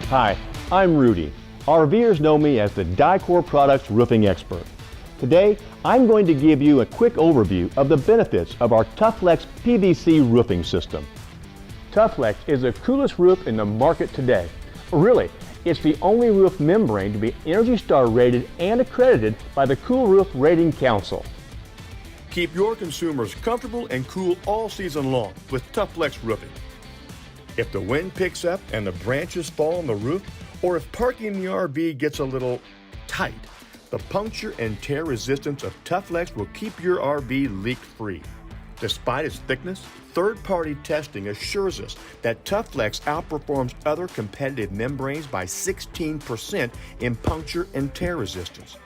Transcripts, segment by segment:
Hi, I'm Rudy. RVers know me as the Dicor Products roofing expert. Today, I'm going to give you a quick overview of the benefits of our Tufflex PVC roofing system. Tufflex is the coolest roof in the market today. Really, it's the only roof membrane to be ENERGY STAR rated and accredited by the Cool Roof Rating Council. Keep your consumers comfortable and cool all season long with Tufflex roofing. If the wind picks up and the branches fall on the roof, or if parking in the RV gets a little tight, the puncture and tear resistance of Tufflex will keep your RV leak-free. Despite its thickness, third-party testing assures us that Tufflex outperforms other competitive membranes by 16% in puncture and tear resistance.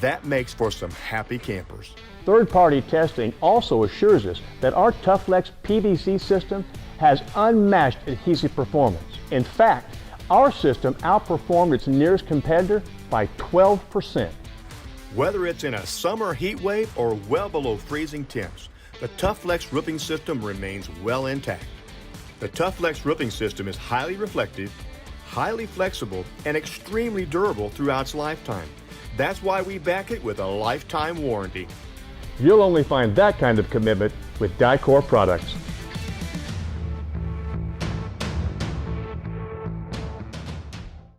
That makes for some happy campers. Third-party testing also assures us that our Tufflex PVC system has unmatched adhesive performance. In fact, our system outperformed its nearest competitor by 12%. Whether it's in a summer heat wave or well below freezing temps, the Tufflex roofing system remains well intact. The Tufflex roofing system is highly reflective, highly flexible, and extremely durable throughout its lifetime. That's why we back it with a lifetime warranty. You'll only find that kind of commitment with Dicor products.